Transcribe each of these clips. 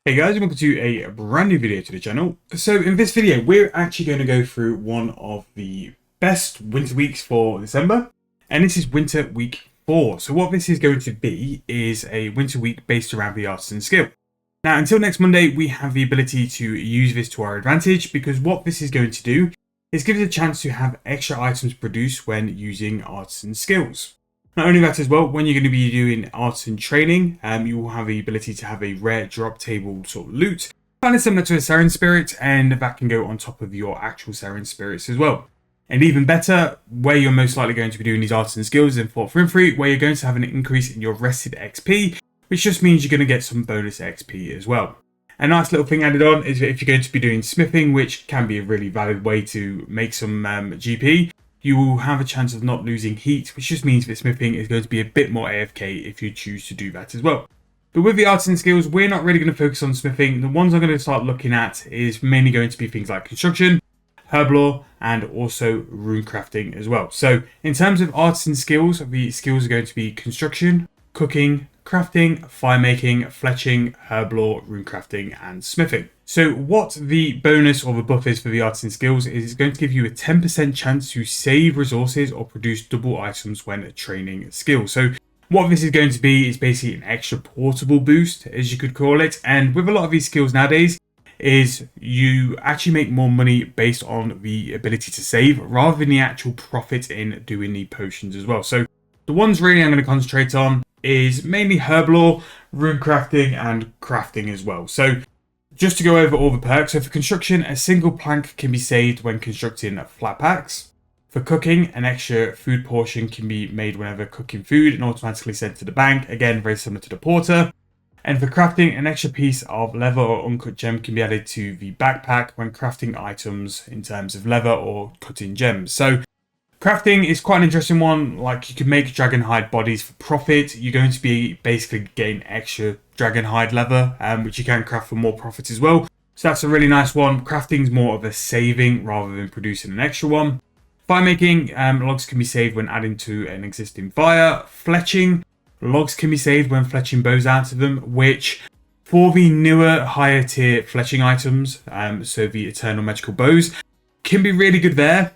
Hey guys, welcome to a brand new video to the channel. So in this video, we're actually going to go through one of the best winter weeks for December, and this is winter week 4. So what this is going to be is a winter week based around the Artisan skill. Now until next Monday, we have the ability to use this to our advantage, because what this is going to do is give us a chance to have extra items produced when using Artisan skills. Not only that as well, when you're going to be doing Artisan training, you will have the ability to have a rare drop table sort of loot, kind of similar to a Siren Spirit, and that can go on top of your actual Siren Spirits as well. And even better, where you're most likely going to be doing these Artisan skills in 4th Rune 3, where you're going to have an increase in your rested XP, which just means you're going to get some bonus XP as well. A nice little thing added on is that if you're going to be doing smithing, which can be a really valid way to make some GP, you will have a chance of not losing heat, which just means that smithing is going to be a bit more AFK if you choose to do that as well. But with the Artisan skills, we're not really going to focus on smithing. The ones I'm going to start looking at is mainly going to be things like construction, Herblore, and also Runecrafting as well. So in terms of Artisan skills, the skills are going to be construction, cooking, crafting, fire making, fletching, Herblore, Runecrafting, and smithing. So what the bonus or the buff is for the Artisan skills is it's going to give you a 10% chance to save resources or produce double items when training skills. So what this is going to be is basically an extra portable boost, as you could call it. And with a lot of these skills nowadays, is you actually make more money based on the ability to save rather than the actual profit in doing the potions as well. So the ones really I'm going to concentrate on is mainly Herblore, Runecrafting, and crafting as well. So just to go over all the perks, so for construction, a single plank can be saved when constructing flat packs. For cooking, an extra food portion can be made whenever cooking food and automatically sent to the bank, again very similar to the porter. And for crafting, an extra piece of leather or uncut gem can be added to the backpack when crafting items in terms of leather or cutting gems. So crafting is quite an interesting one. Like, you can make dragon hide bodies for profit. You're going to be basically getting extra dragon hide leather, which you can craft for more profit as well. So that's a really nice one. Crafting is more of a saving rather than producing an extra one. Fire making, logs can be saved when adding to an existing fire. Fletching, logs can be saved when fletching bows out of them, which for the newer higher tier fletching items, so the eternal magical bows, can be really good there.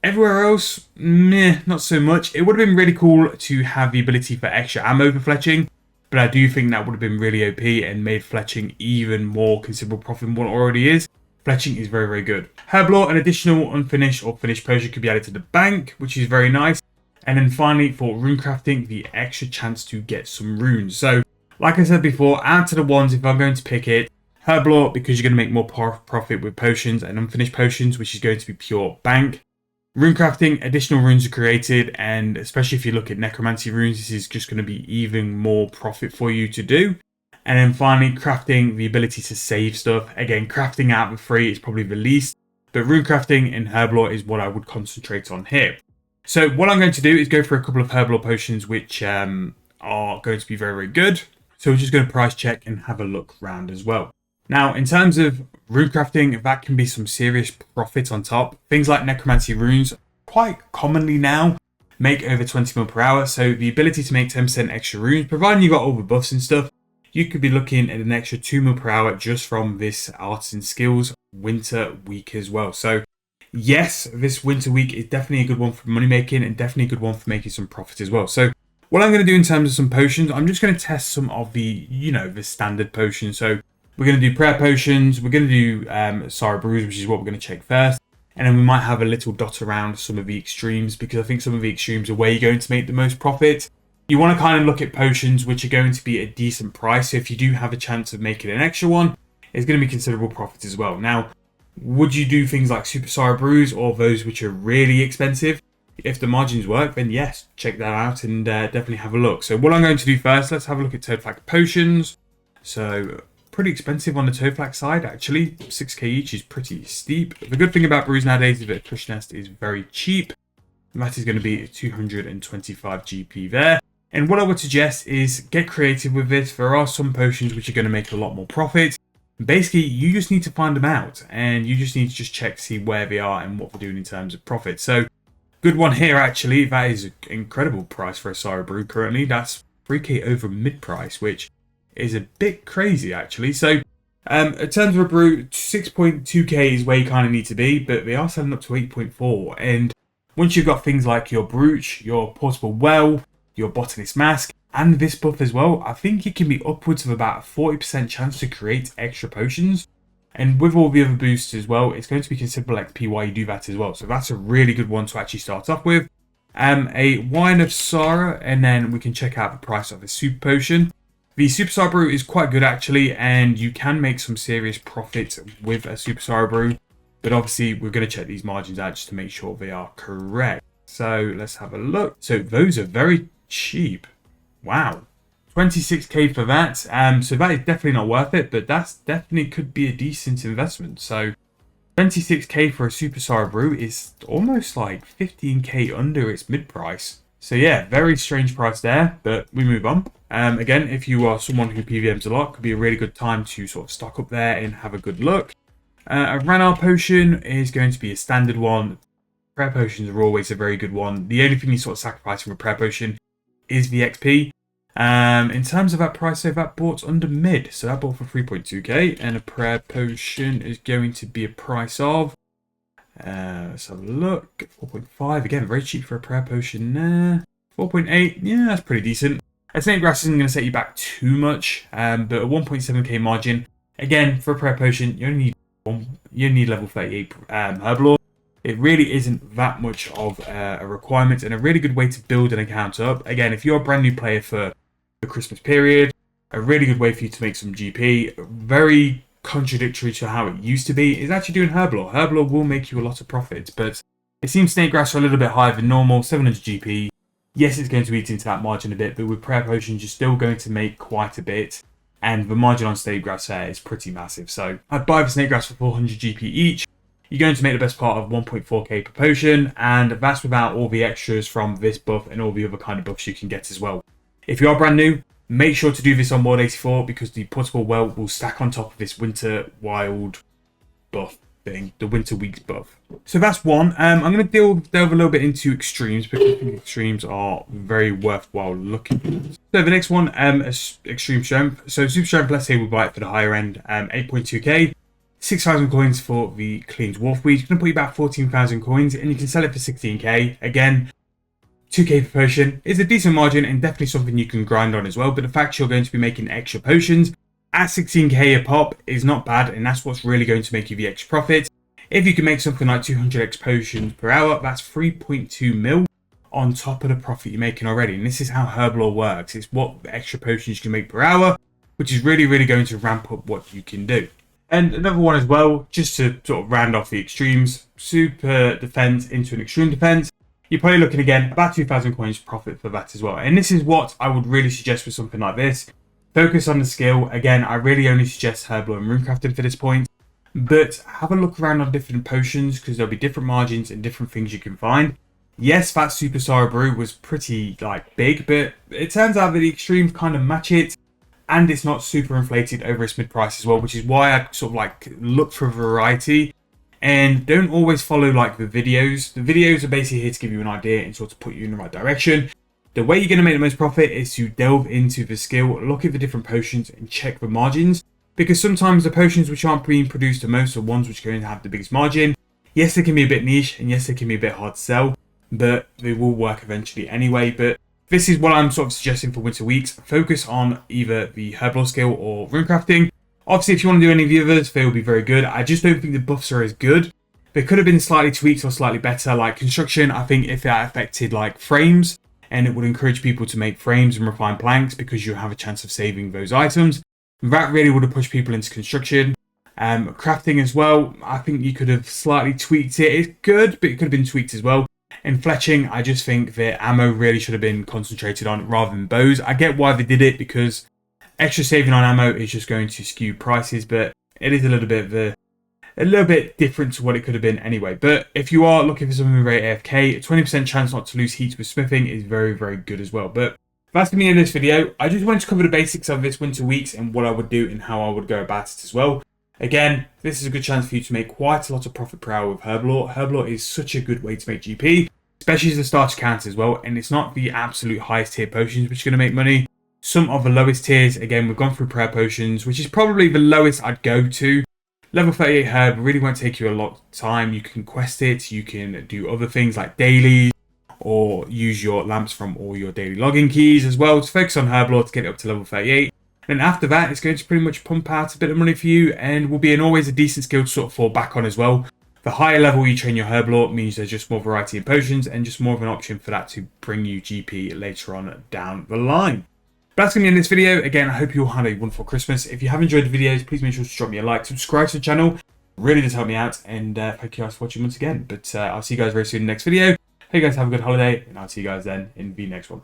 Everywhere else, meh, not so much. It would have been really cool to have the ability for extra ammo for fletching, but I do think that would have been really OP and made fletching even more considerable profit than what it already is. Fletching is very, very good. Herblore, an additional unfinished or finished potion could be added to the bank, which is very nice. And then finally, for Runecrafting, the extra chance to get some runes. So, like I said before, out to the ones, if I'm going to pick it, Herblore, because you're going to make more profit with potions and unfinished potions, which is going to be pure bank. Runecrafting, additional runes are created, and especially if you look at necromancy runes, this is just going to be even more profit for you to do. And then finally, crafting, the ability to save stuff. Again, crafting out of free is probably the least, but Runecrafting and Herblore is what I would concentrate on here. So what I'm going to do is go for a couple of Herblore potions, which are going to be very, very good. So we're just going to price check and have a look around as well. Now, in terms of Runecrafting, that can be some serious profit on top. Things like necromancy runes quite commonly now make over 20 mil per hour. So the ability to make 10% extra runes, providing you got all the buffs and stuff, you could be looking at an extra 2 mil per hour just from this Artisan skills winter week as well. So yes, this winter week is definitely a good one for money making and definitely a good one for making some profit as well. So what I'm going to do in terms of some potions, I'm just going to test some of the, the standard potions. So we're going to do prayer potions. We're going to do Sorrow Brews, which is what we're going to check first. And then we might have a little dot around some of the extremes, because I think some of the extremes are where you're going to make the most profit. You want to kind of look at potions which are going to be a decent price. So if you do have a chance of making an extra one, it's going to be considerable profit as well. Now, would you do things like Super Sorrow Brews or those which are really expensive? If the margins work, then yes, check that out and definitely have a look. So what I'm going to do first, let's have a look at Toadflag potions. So pretty expensive on the Toadflag side, actually. 6k each is pretty steep. The good thing about brews nowadays is that Fish Nest is very cheap. And that is going to be 225 GP there. And what I would suggest is get creative with this. There are some potions which are going to make a lot more profit. Basically, you just need to find them out, and you just need to just check, see where they are and what they're doing in terms of profit. So, good one here, actually. That is an incredible price for a Sorrow Brew currently. That's 3k over mid price, which is a bit crazy, actually. So, In terms of a brew, 6.2k is where you kind of need to be, but they are selling up to 8.4. And once you've got things like your brooch, your portable well, your botanist mask, and this buff as well, I think it can be upwards of about a 40% chance to create extra potions. And with all the other boosts as well, it's going to be considerable XP while you do that as well. So that's a really good one to actually start off with. A wine of Sara, and then we can check out the price of a super potion. The Superstar Brew is quite good actually, and you can make some serious profit with a Superstar Brew. But obviously, we're going to check these margins out just to make sure they are correct. So let's have a look. So those are very cheap. Wow. 26k for that. So that is definitely not worth it, but that's definitely could be a decent investment. So 26k for a Superstar Brew is almost like 15k under its mid price. So yeah, very strange price there, but we move on. Again, if you are someone who PVMs a lot, could be a really good time to sort of stock up there and have a good look. A Ranar potion is going to be a standard one. Prayer potions are always a very good one. The only thing you sort of sacrifice from a prayer potion is the XP. In terms of that price, so that bought under mid, so that bought for 3.2k, and a prayer potion is going to be a price of, let's have a look, 4.5, again, very cheap for a prayer potion there. 4.8, yeah, that's pretty decent. A snake grass isn't going to set you back too much, but a 1.7k margin, again, for a prayer potion, you only need level 38 Herblore. It really isn't that much of a requirement, and a really good way to build an account up. Again, if you're a brand new player for the Christmas period, a really good way for you to make some GP. Very contradictory to how it used to be is actually doing Herblore. Herblore will make you a lot of profit, but it seems snake grass are a little bit higher than normal, 700 GP. Yes, it's going to eat into that margin a bit, but with prayer potions, you're still going to make quite a bit. And the margin on snake grass here is pretty massive. So I'd buy the snake grass for 400 GP each. You're going to make the best part of 1.4k per potion, and that's without all the extras from this buff and all the other kind of buffs you can get as well. If you are brand new, make sure to do this on World 84 because the portable well will stack on top of this winter wild buff thing, the winter weeks buff. So that's one. I'm going to delve a little bit into extremes because I think extremes are very worthwhile looking at. So the next one, extreme strength. So super strength, let's say we buy it for the higher end, 8.2k. 6,000 coins for the clean dwarf weed. It's going to put you about 14,000 coins, and you can sell it for 16k. Again, 2k per potion is a decent margin and definitely something you can grind on as well. But the fact you're going to be making extra potions at 16k a pop is not bad, and that's what's really going to make you the extra profit. If you can make something like 200x potions per hour, that's 3.2 mil on top of the profit you're making already. And this is how Herblore works. It's what extra potions you can make per hour, which is really, really going to ramp up what you can do. And another one as well, just to sort of round off the extremes, super defense into an extreme defense. You're probably looking again about 2,000 coins profit for that as well. And this is what I would really suggest for something like this. Focus on the skill. Again, I really only suggest Herblore and Runecrafting for this point. But have a look around on different potions because there'll be different margins and different things you can find. Yes, that Super Sara Brew was pretty big, but it turns out that the extremes kind of match it. And it's not super inflated over its mid price as well, which is why I sort of look for variety and don't always follow the videos. The videos are basically here to give you an idea and sort of put you in the right direction. The way you're going to make the most profit is to delve into the skill, look at the different potions and check the margins, because sometimes the potions which aren't being produced the most are ones which are going to have the biggest margin. Yes, they can be a bit niche and yes, they can be a bit hard to sell, but they will work eventually anyway. But this is what I'm sort of suggesting for winter weeks. Focus on either the Herblore skill or Runecrafting. Obviously, if you want to do any of the others, they will be very good. I just don't think the buffs are as good. They could have been slightly tweaked or slightly better. Like construction, I think if that affected frames, and it would encourage people to make frames and refine planks because you have a chance of saving those items. That really would have pushed people into construction. Crafting as well, I think you could have slightly tweaked it. It's good, but it could have been tweaked as well. In fletching, I just think that ammo really should have been concentrated on rather than bows. I get why they did it because extra saving on ammo is just going to skew prices, but it is a little bit different to what it could have been anyway. But if you are looking for something very AFK, a 20% chance not to lose heats with smithing is very, very good as well. But that's going to be the end of this video. I just wanted to cover the basics of this winter weeks and what I would do and how I would go about it as well. Again, this is a good chance for you to make quite a lot of profit per hour with Herblore. Herblore is such a good way to make GP, especially as a starter account as well. And it's not the absolute highest tier potions which are going to make money. some of the lowest tiers. Again, we've gone through prayer potions, which is probably the lowest I'd go to. Level 38 herb really won't take you a lot of time. You can quest it, you can do other things like dailies, or use your lamps from all your daily login keys as well to focus on Herblore to get it up to level 38. And after that, it's going to pretty much pump out a bit of money for you and will be always a decent skill to sort of fall back on as well. The higher level you train your Herblore means there's just more variety in potions and just more of an option for that to bring you GP later on down the line. But that's going to be in this video. Again, I hope you all had a wonderful Christmas. If you have enjoyed the videos, please make sure to drop me a like, subscribe to the channel. It really does help me out. And thank you guys for watching once again. But I'll see you guys very soon in the next video. Hope you guys have a good holiday, and I'll see you guys then in the next one.